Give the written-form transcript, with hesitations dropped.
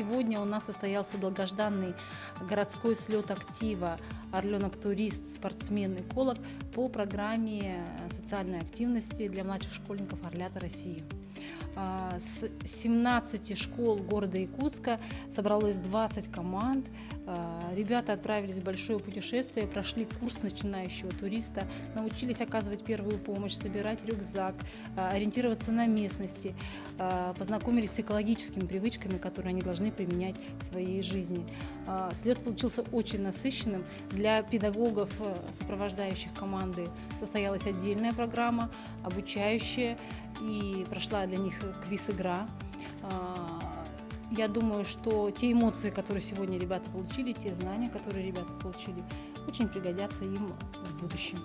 сегодня у нас состоялся долгожданный городской слет актива «Орленок-турист, спортсмен, эколог» по программе социальной активности для младших школьников «Орлята России». С 17 школ города Якутска собралось 20 команд. Ребята отправились в большое путешествие, прошли курс начинающего туриста, научились оказывать первую помощь, собирать рюкзак, ориентироваться на местности, познакомились с экологическими привычками, которые они должны применять в своей жизни. Слет получился очень насыщенным. Для педагогов, сопровождающих команды, состоялась отдельная программа, обучающая, и прошла для них квиз-игра. Я думаю, что те эмоции, которые сегодня ребята получили, те знания, которые ребята получили, очень пригодятся им в будущем.